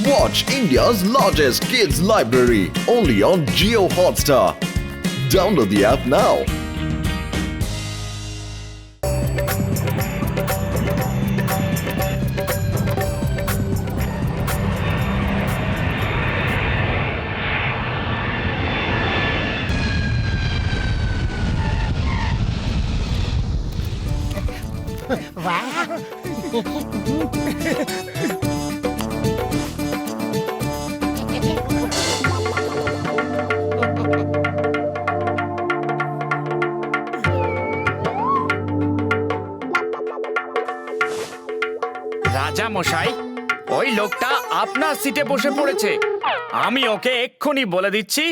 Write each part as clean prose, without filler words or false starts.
Watch India's largest kids library only on Jio Hotstar. Download the app now. রাজা মশাই, ওই লোকটা আপনার সিটে বসে পড়েছে। আমি ওকে এক্ষুনি বলে দিচ্ছি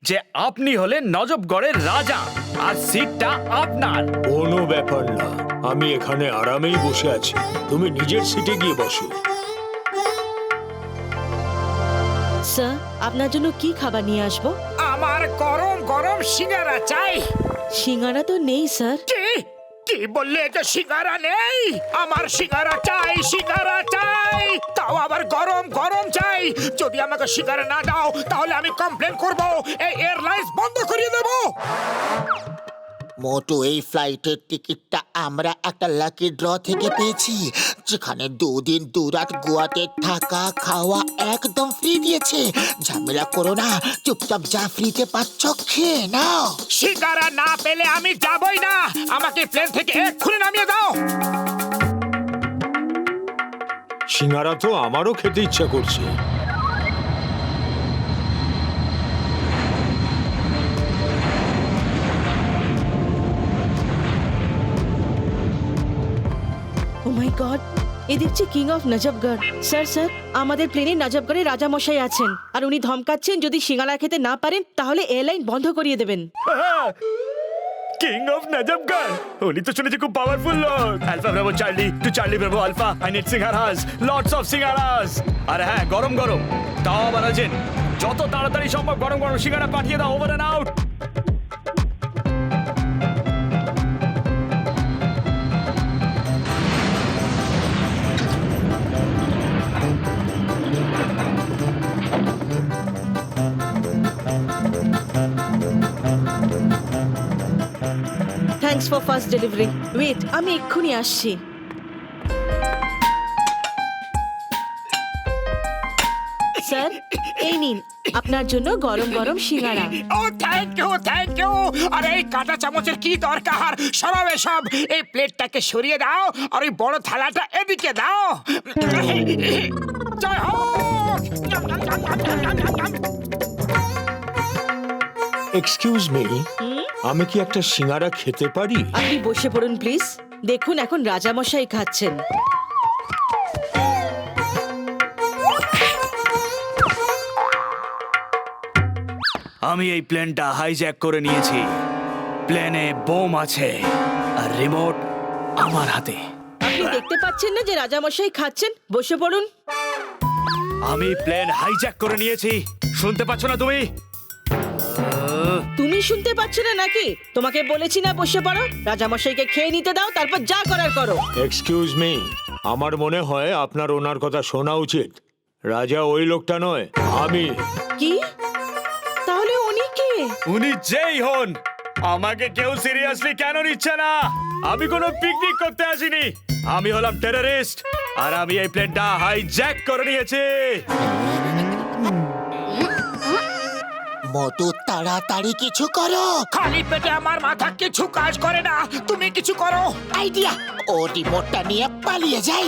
যে আপনি হলেন নজবগড়ের রাজা আর সিটটা আপনার। কোনো ব্যাপার না, আমি এখানে আরামেই বসে আছি। তুমি নিজের সিটে গিয়ে বসো। স্যার, আপনার জন্য কি খাবার নিয়ে আসবো? আমার গরম গরম সিঙ্গারা চাই। সিঙ্গারা তো নেই স্যার। কি কি বললে যে সিঙ্গারা নেই? আমার সিঙ্গারা চাই, সিঙ্গারা চাই, তাও আবার গরম গরম চাই। যদি আমাকে সিঙ্গারা না দাও তাহলে আমি কমপ্লেন করব, এই এয়ারলাইন্স বন্ধ করিয়ে দেব। মোটু, এই ফ্লাইটের টিকিটটা আমরা একটা লাকি ড্র থেকে পেয়েছি, যেখানে 2 দিন 2 রাত গোয়াতে থাকা খাওয়া একদম ফ্রি দিয়েছে। ঝামেলা করো না, চুপচাপ যা ফ্রিতে পাচ্ছ খেয়ে নাও। সিঙ্গারা না পেলে আমি যাবই না। আমাকে প্লেন থেকে এক্ষুনি নামিয়ে দাও। সিঙ্গারা তো আমারও খেতে ইচ্ছা করছে। ও মাই গড, এ দেখছি কিং অফ নজবগড়। স্যার স্যার, আমাদের প্লেনে নজবগড়ে রাজা মশাই আছেন আর উনি ধমকাচ্ছেন যদি সিঙ্গারা খেতে না পারেন তাহলে এয়ারলাইন বন্ধ করিয়ে দেবেন। কিং অফ নজবগড়, উনি তো শুনেছি খুব পাওয়ারফুল লোক। Alpha bravo charlie two charlie bravo alpha, I need singaras, lots of singaras. আর হ্যাঁ, গরম গরম, তাও আবার আছেন। যত তাড়াতাড়ি সম্ভব গরম গরম সিঙ্গারা পাঠিয়ে দাও, over and out. Thanks for first delivery. Wait, আমি এক্ষুনি আসছি। স্যার, এই নিন আপনার জন্য গরম গরম সিঙ্গারা। ও থ্যাংক ইউ, থ্যাংক ইউ। আর এই কাঁটা চামচের কি দরকার? সরাও এসব। এই প্লেটটাকে সরিয়ে দাও আর ওই বড় থালাটা এদিকে দাও। জয় হোক। এক্সকিউজ মি, আমি কি একটা সিঙ্গারা খেতে পারি? আপনি বসে পড়ুন প্লিজ। দেখুন, এখন রাজামশাই খাচ্ছেন। আমি এই প্লেনটা হাইজ্যাক করে নিয়েছি। প্লেনে বোম আছে আর রিমোট আমার হাতে। আপনি দেখতে পাচ্ছেন না যে রাজামশাই খাচ্ছেন? বসে পড়ুন। আমি প্লেন হাইজ্যাক করে নিয়েছি। শুনতে পাচ্ছ না তুমি? তুমি শুনতে পাচ্ছ না নাকি? তোমাকে বলেছি না বসে পড়ো। রাজামশাইকে খেয়ে নিতে দাও, তারপর যা করার করো। এক্সকিউজ মি, আমার মনে হয় আপনার ওনার কথা শোনা উচিত। রাজা ওই লোকটা নয়, আমি। কি? তাহলে উনি কে? উনি যেই হন, আমাকে কেউ সিরিয়াসলি কেন নিচ্ছে না? আমি কোনো পিকনিক করতে আসিনি। আমি হলাম টেররিস্ট আর আমি এই প্লেনটা হাইজ্যাক করে নিয়েছি। মোটু, তাড়াতাড়ি কিছু করো। খালি পেটে আমার মাথা কিছু কাজ করে না। তুমি কিছু করো। আইডিয়া, ও রিমোটটা নিয়ে পালিয়ে যাই।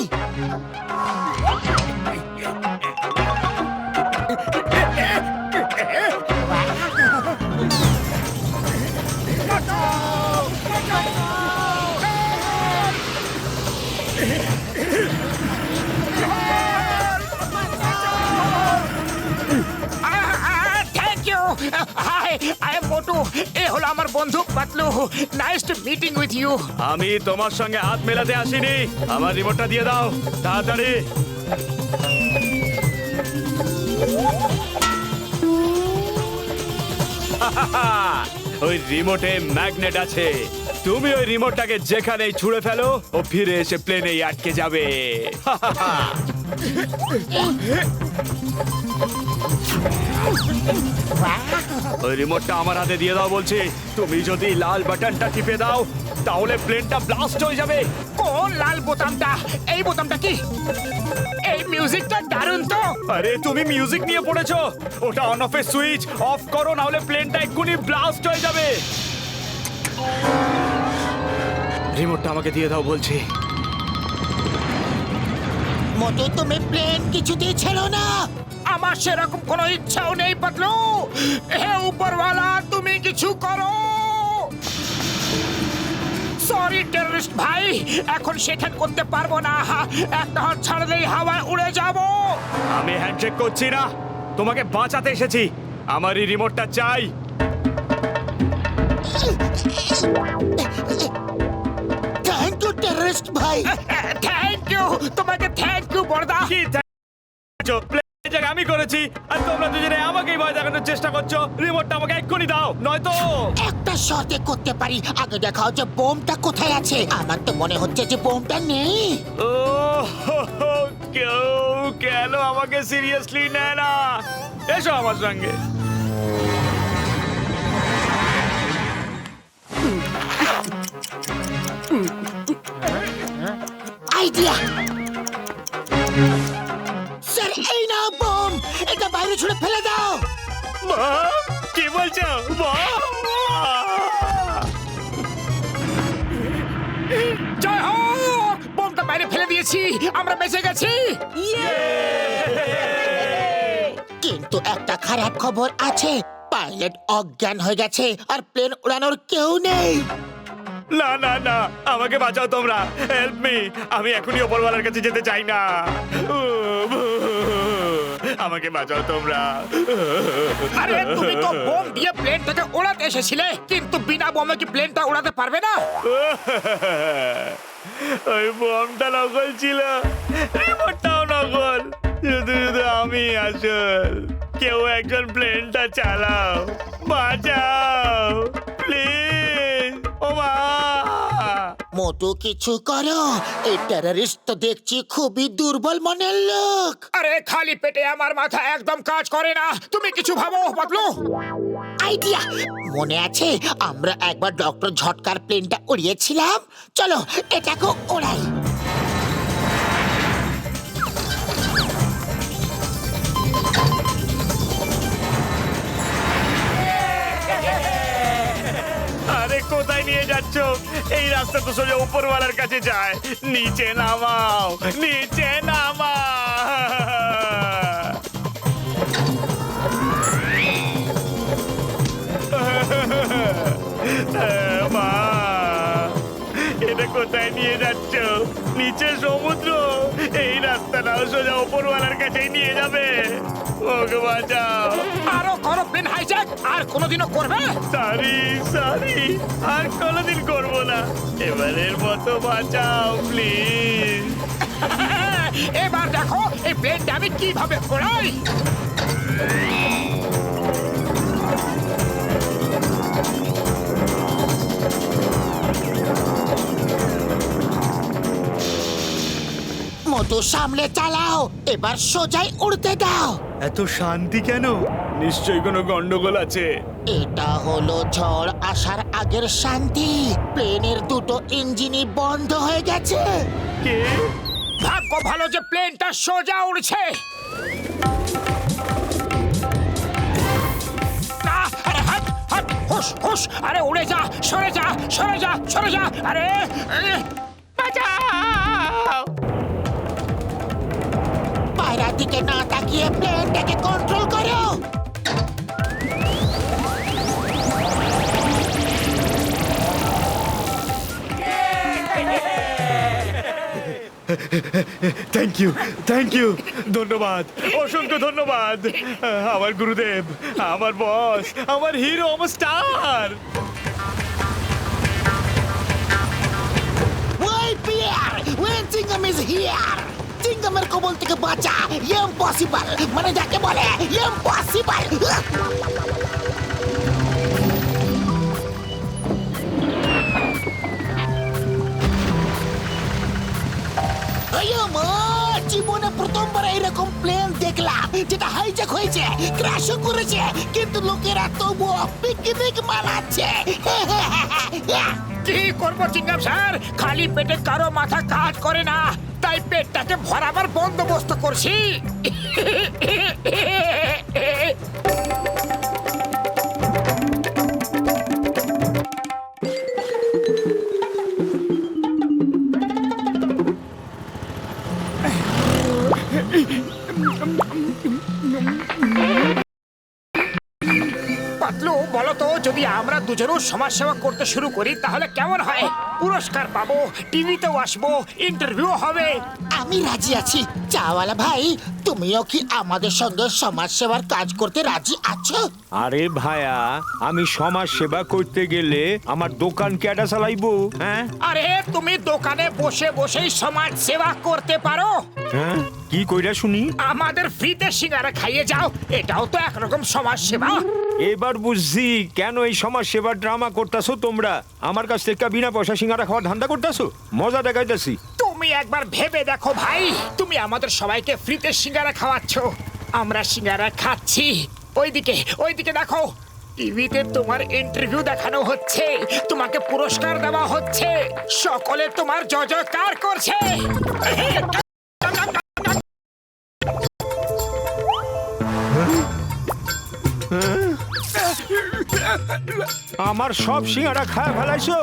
Thank you. Hi, I am Motu. এ হলো আমার বন্ধু Patlu. Nice to meeting with you. আমি তোমার সঙ্গে হাত মেলাতে আসিনি। আমার রিমোটটা দিয়ে দাও তাড়াতাড়ি। ওই রিমোটে ম্যাগনেট আছে। তুমি ওই রিমোটটাকে যেখানেই ছুঁড়ে ফেলো ও ফিরে এসে প্লেনেই আটকে যাবে ওই রিমোটটা আমার হাতে দিয়ে দাও বলছি। তুমি যদি লাল বাটনটা টিপে দাও তাহলে প্লেনটা ব্লাস্ট হয়ে যাবে। কোন লাল বোতামটা? এই বোতামটা কি? এই মিউজিকটা দারুণ তো। আরে তুমি মিউজিক নিয়ে পড়েছো, ওটা অন অফ এর সুইচ অফ করো না হলে প্লেনটা এক্ষুনি ব্লাস্ট হয়ে যাবে। রিমোটটা আমাকে দিয়ে দাও বলছি। মোটু তুমি প্লেন কিছুতেই ছেড়ো না। আমার সেরকম কোনো ইচ্ছাও নেই পাতলু। হে উপরওয়ালা, তুমি কিছু করো। সরি টেররিস্ট ভাই, এখন সেখান করতে পারবো না। একটা হাত ছাড়লেই হাওয়ায় উড়ে যাব। আমি হ্যান্ডশেক করছি না, তোমাকে বাঁচাতে এসেছি। আমার এই রিমোটটা চাই। থ্যাংক ইউ টেররিস্ট ভাই। থ্যাংক ইউ, তোমাকে থ্যাংক ইউ বড়দা। কি প্লেন আমি করেছি আর তোমরা দুজনে আমাকেই ভয় দেখানোর চেষ্টা করছো। রিমোটটা আমাকে এক্ষুনি দাও, নয়তো একটা শর্তে করতে পারি। আগে দেখাও যে বোমটা কোথায় আছে। আমার তো মনে হচ্ছে যে বোমটা নেই। ও কেউ কেন আমাকে সিরিয়াসলি নেয় না? এসো আমার সঙ্গে। আইডিয়া স্যার, এই নাও বোম। এটা বাইরে ছুড়ে ফেলে দাও। কি বলছো? জয় হোক, বোমটা বাইরে ফেলে দিয়েছি, আমরা বেঁচে গেছি। কিন্তু একটা খারাপ খবর আছে। পাইলট অজ্ঞান হয়ে গেছে আর প্লেন উড়ানোর কেউ নেই। না না না, আমাকে বাঁচাও তোমরা, হেল্প মি। আমি এখনই ওপরওয়ালার কাছে যেতে চাই না। আমাকে বাঁচাও তোমরা। আরে তুমি তো বোম দিয়ে প্লেনটাকে উড়াতে এসেছিলে, কিন্তু বিনা বোমে কি প্লেনটা উড়াতে পারবে না? ওই বোমটা নকল ছিল, রিমোটটাও নকল, শুধু শুধু আমি আসল। কেউ একজন প্লেনটা চালাও, বাঁচাও প্লিজ। ও মা! মোটু কিছু করো। এই টেররিস্ট তো দেখছি খুবই দুর্বল মনের লোক। আরে খালি পেটে আমার মাথা একদম কাজ করে না। তুমি কিছু ভাবো পাতলু। আইডিয়া মনে আছে, আমরা একবার ডক্টর ঝটকার প্লেনটা উড়িয়েছিলাম। চলো এটাকে ওড়াই। আরে কোথায় নিয়ে যাচ্ছ? এই রাস্তা তো সোজা উপরওয়ালার কাছে যায়। নিচে নামাও, নিচে মা, এটা কোথায় নিয়ে যাচ্ছ? নিচে সমুদ্র, এই রাস্তাটাও সোজা উপরওয়ালার কাছেই নিয়ে যাবে। ওকে বাঁচাও। আরো করো প্লেন হাইজ্যাক, আর কোনোদিনও করবে? সরি সরি, আর কোনোদিন করবো না। এবারের মতো বাঁচাও প্লিজ। এবার দেখো এই প্লেনটা আমি কিভাবে ওড়াই। মোটু সামলে চালাও। এবার সোজাই উড়তে দাও। এত শান্তি কেন? নিশ্চয়ই কোনো গন্ডগোল আছে। এটা হলো ঝড় আসার আগের শান্তি। প্লেনের দুটো ইঞ্জিনই বন্ধ হয়ে গেছে। কে? ভাগ্য ভালো যে প্লেনটা সোজা উড়ছে। না, আরে হাট হাট, হুশ হুশ, আরে উড়ে যা, সরে যা, সরে যা, সরে যা। আরে বাঁচাও। পায়রার দিকে না তাকিয়ে প্লেনটাকে কন্ট্রোল করো। থ্যাংক ইউ, থ্যাংক ইউ, ধন্যবাদ, অসংখ্য ধন্যবাদ। আমার গুরুদেব, আমার বস, আমার হিরো, আমার স্টার। ওই peer, when Tingam is here, Tingamer কবল থেকে বাঁচা। ইম্পসিবল, মানে যাকে বলে ইম্পসিবল। প্রথমবার এরকম প্লেন দেখলাম যেটা হাইজ্যাক হয়েছে, ক্র্যাশও করেছে, কিন্তু লোকেরা তবুও পিকনিক মানাচ্ছে। কি করবো চিঙ্গাম স্যার, খালি পেটে কারো মাথা কাজ করে না, তাই পেটটাকে ভরাবার বন্দোবস্ত করছি। পাতলু বলো তো, যদি আমরা দুজনও সমাজ সেবা করতে শুরু করি তাহলে কেমন হয়? পুরস্কার পাবো, টিভিতেও আসবো, ইন্টারভিউ হবে। আমি রাজি আছি। চাওয়ালা ভাই, তুমিও কি আমাদের সঙ্গে সমাজ সেবার কাজ করতে রাজি আছো? আরে ভাইয়া, আমি সমাজ সেবা করতে গেলে আমার দোকান কেডা চালাইবো? হ্যাঁ আরে তুমি দোকানে বসে বসেই সমাজ সেবা করতে পারো। হ্যাঁ, কি কইরা শুনি? আমাদের ফ্রিতে সিঙ্গারা খাইয়ে যাও, এটাও তো একরকম সমাজ সেবা। এবার বুঝছি কেন এই সমাজ সেবার ড্রামা করতেছো তোমরা। আমার কাছ থেকে বিনা পয়সা সিঙ্গারা খাওয়ার ধান্দা করতেছো, মজা দেখাইতেছি। তুমি একবার ভেবে দেখো ভাই, তুমি আমাদের সবাইকে ফ্রিতে সিঙ্গারা খাওয়াচ্ছ, আমরা সিঙ্গারা খাচ্ছি, ওইদিকে দেখো, টিভিতে তোমার ইন্টারভিউ দেখানো হচ্ছে, তোমাকে পুরস্কার দেওয়া হচ্ছে, সকলে তোমার জয়জয়কার করছে। আমার সব সিঙ্গারা খায় ফেলাইছো।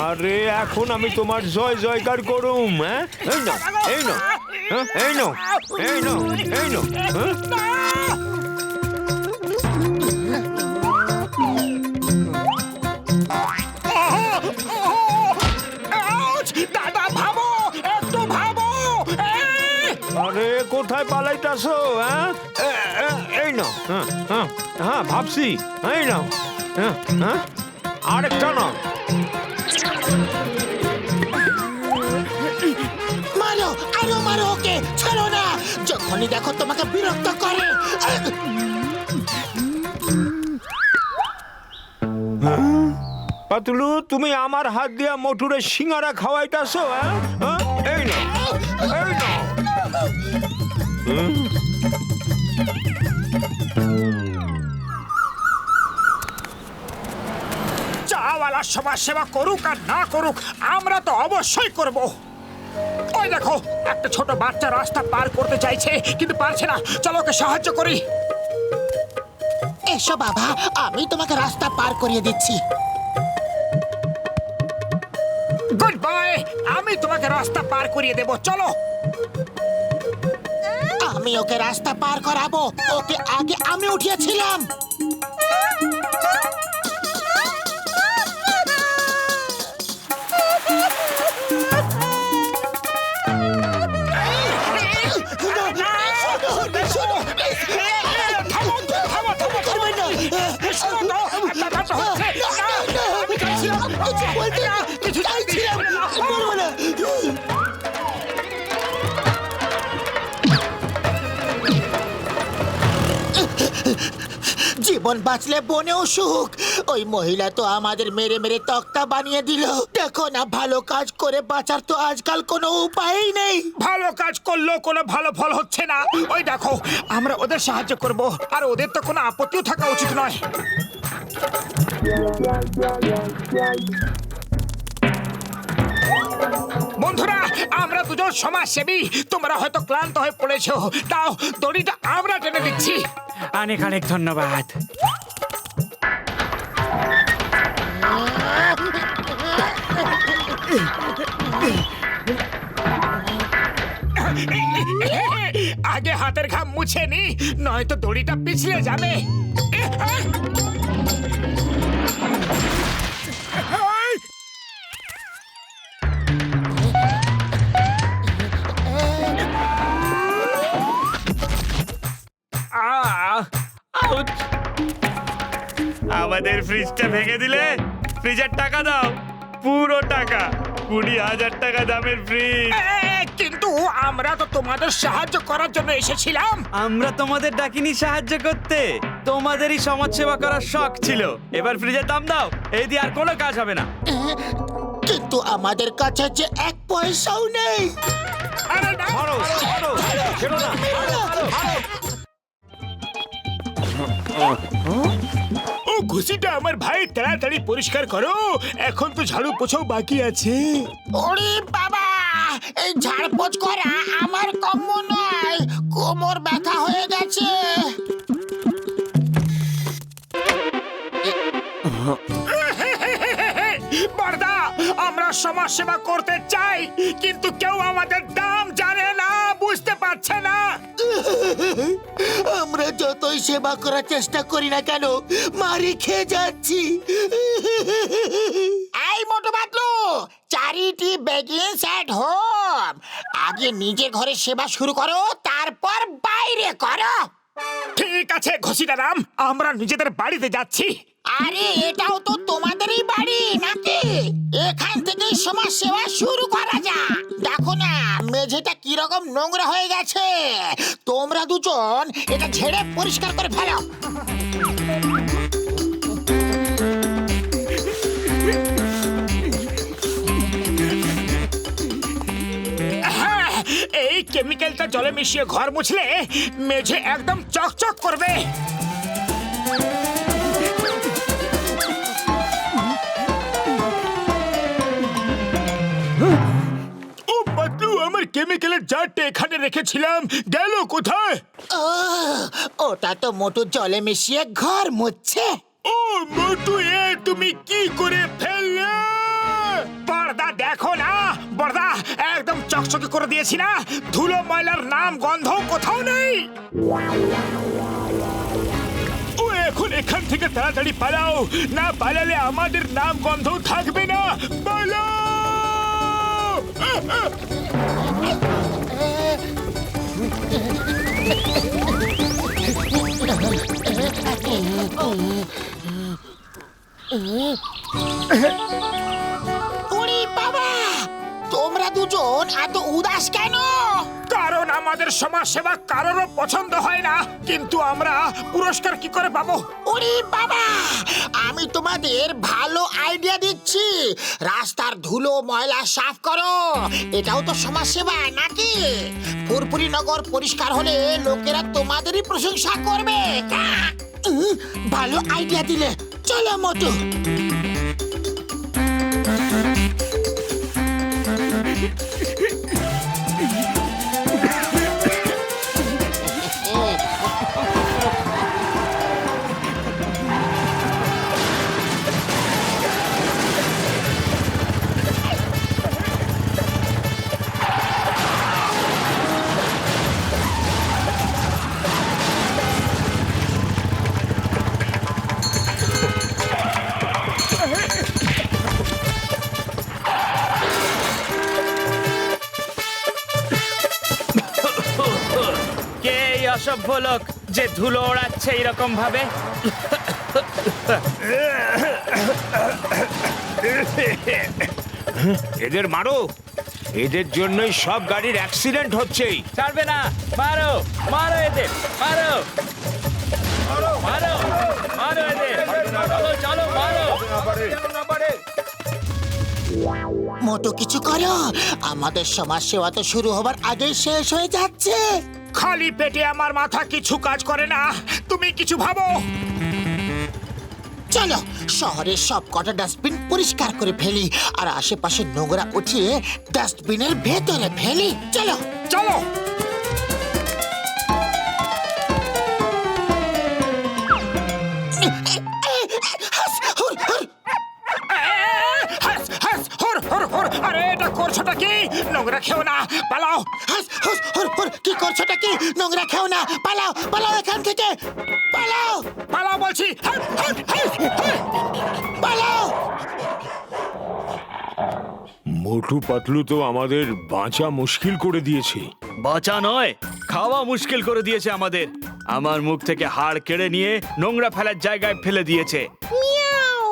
আরে এখন আমি তোমার জয় জয়কার করুম। হ্যাঁ, এই নাও, এই নাও, হ্যাঁ, এই নাও, এই নাও, এই নাও, হ্যাঁ? দাদা ভাবো, একটু ভাবো। আরে কোথায় পালাইতাছো? হ্যাঁ, এই নাও, হ্যাঁ, হ্যাঁ, হ্যাঁ, ভাবছি, এই নাও, হ্যাঁ, হ্যাঁ, আরেকটা নাও। মারো, আরো মারো ওকে, ছাড়ো না। যখনই দেখো তোমাকে বিরক্ত করে। পাতলু, তুমি আমার হাত দিয়া মোটুরে সিঙ্গারা খাওয়াইতাছো? হ্যাঁ, হ্যাঁ, এই নাও, এই নাও। চাওয়ালা সমাজ সেবা করুক আর না করুক, আমরা তো অবশ্যই করব। ওই দেখো, একটা ছোট বাচ্চা রাস্তা পার করতে চাইছে কিন্তু পারছে না, চলো ওকে সাহায্য করি। এসো বাবা, আমি তোমাকে রাস্তা পার করিয়ে দিচ্ছি। গুড বাই, আমি তোমাকে রাস্তা পার করিয়ে দেব, চলো। আমি ওকে রাস্তা পার করাবো, ওকে আগে আমি উঠিয়েছিলাম। জীবন বাঁচলে বনেও সুখ। ওই মহিলা তো আমাদের মেরে মেরে তক্তা বানিয়ে দিল। দেখো না, ভালো কাজ করে বাঁচার তো আজকাল কোনো উপায়ই নেই। ভালো কাজ করলেও কোনো ভালো ফল হচ্ছে না। ওই দেখো, আমরা ওদের সাহায্য করব, আর ওদের তো কোনো আপত্তিও থাকা উচিত নয়। বন্ধুরা, আমরা দুজন সমাজসেবী, তোমরা হয়তো ক্লান্ত হয়ে পড়েছো, তাও দড়িটা আমরা টেনে দিচ্ছি। অনেক অনেক ধন্যবাদ। আগে হাতের ঘাম মুছে নি, নয়তো দড়িটা পিছলে যাবে। আমাদের ফ্রিজটা ভেঙে দিলে ফ্রিজের টাকা দাও, পুরো টাকা, 20,000 টাকা দামের ফ্রিজ। কিন্তু আমরা তো তোমাদের সাহায্য করার জন্য এসেছিলাম। আমরা তোমাদের ডাকিনি সাহায্য করতে, তোমাদেরই সমাজ সেবা করার শখ ছিল। এবার ফ্রিজের দাম দাও, এই দিয়ে আর কোনো কাজ হবে না। কিন্তু আমাদের কাছে যে এক পয়সাও নেই। আরে না মারো মারো ছেড়ো না মারো মারো ও ঘুষিটা আমার ভাই তাড়াতাড়ি পরিষ্কার করো, এখন তো ঝাড়ু পোছাও বাকি আছে। ওরে বাবা, এই ঝাড়পোছ করা আমার কম্য নয়, কোমর ব্যথা হয়ে গেছে। বড়দা, আমরা সমাজ সেবা করতে চাই, কিন্তু কেউ আমাদের দাম জানে না, বুঝতে পারছে না। আমরা যতই সেবা করার চেষ্টা করি না কেন, মারি খেয়ে যাচ্ছি। এই Motu Patlu, charity begins at home. আগে নিজের ঘরে সেবা শুরু করো, তারপর বাইরে করো। ঠিক আছে ঘসিটারাম, আমরা নিজেদের বাড়িতে যাচ্ছি। আরে এটাও তো তোমাদেরই বাড়ি নাকি? এখান থেকেই সমাজ সেবা শুরু করা যায়। দেখো না মেঝেটা কিরকম নোংরা হয়ে গেছে, তোমরা দুজন এটা ঝেড়ে পরিষ্কার করে ফেলো। হ্যাঁ, এই কেমিক্যালটা জলে মিশিয়ে ঘর মুছলে মেঝে একদম চকচক করবে। ও পাতলু, আমার কেমিক্যালের জারটা এখানে রেখেছিলাম, গেল কোথায়? ওটা তো মোটু জলে মিশিয়ে ঘর মুছছে। ও মোটু, এ তুমি কি করে ফেললে? বড়দা দেখো না, বড়দা একদম চকচকে করে দিয়েছি না, ধুলো ময়লার নাম গন্ধ কোথাও নেই। ও এখন এখান থেকে তাড়াতাড়ি পালাও, না পালালে আমাদের নাম গন্ধ থাকবে না। পালাও! ওরে বাবা, তোমরা দুজন এত উদাস কেন? কারণ আমাদের সমাজ সেবা কারোরও পছন্দ হয় না, কিন্তু আমরা পুরস্কার কি করে পাবো? ওরে বাবা, আমি তোমাদের ভালো আইডিয়া দিচ্ছি। রাস্তার ধুলো ময়লা সাফ করো, এটাও তো সমাজ সেবা নাকি? ফুরফুরি নগর পরিষ্কার হলে লোকেরা তোমাদেরই প্রশংসা করবে। ভালো আইডিয়া দিলে, চলো মোটু। কে এই অসভ্য লোক যে ধুলো ওড়াচ্ছে এরকম ভাবে? এদের মারো, এদের জন্যই সব গাড়ির অ্যাক্সিডেন্ট হচ্ছে। ছাড়বে না, মারো মারো এদের, মারো মারো মারো মারো এদের, চলো চলো মারো। মোটু কিছু করো, আমাদের সমাজ সেবা তো শুরু হবার আগেই শেষ হয়ে যাচ্ছে। খালি পেটে আমার মাথা কিছু কাজ করে না, তুমি কিছু ভাবো। চলো শহরের সব কটা ডাস্টবিন পরিষ্কার করে ফেলি, আর আশেপাশে নোংরা উঠিয়ে ডাস্টবিনের ভেতরে ফেলি। চলো চলো। আরে এটা করছোটা কি? নোংরা খেও না, পালাও। কি করছোটা কি? নোংরা খেও না, পালাও পালাও এখান থেকে, পালাও পালাও বলছি, পালাও। মোটু পাতলু তো আমাদের বাঁচা মুশকিল করে দিয়েছে। বাঁচা নয়, খাওয়া মুশকিল করে দিয়েছে আমাদের। আমার মুখ থেকে হাড় কেড়ে নিয়ে নোংরা ফেলার জায়গায় ফেলে দিয়েছে। মিয়াও,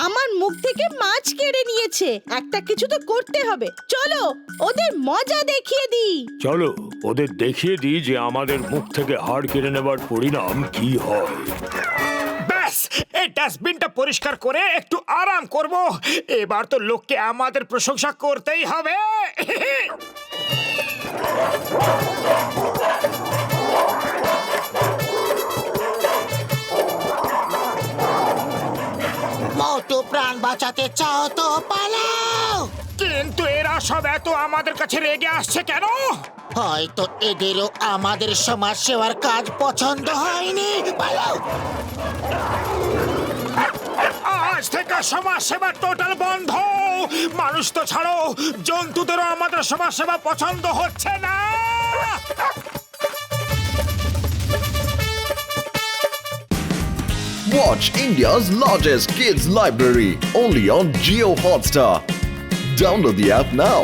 আমার মুখ থেকে মাছ কেড়ে নিয়েছে। একটা কিছু তো করতে হবে, চলো ওদের মজা দেখিয়ে দিই। চলো ওদের দেখিয়ে দিই যে আমাদের মুখ থেকে হাড় কেড়ে নেবার পরিণাম কি হয়। ব্যাস, এই ডাস্টবিনটা পরিষ্কার করে একটু আরাম করব। এবার তো লোককে আমাদের প্রশংসা করতেই হবে। মোটু প্রাণ বাঁচাতে চাও তো পালাও। কিন্তু এরা সব এত আমাদের কাছে রেগে আসছে কেন? হয়তো এদেরও আমাদের সমাজ সেবার কাজ পছন্দ হয়নি। পালাও। আজ থেকে সমাজ সেবা টোটাল বন্ধ। মানুষ তো ছাড়ো, জন্তুদেরও আমাদের সমাজ সেবা পছন্দ হচ্ছে না। Watch India's largest kids library only on Geo Hotstar. Download the app now.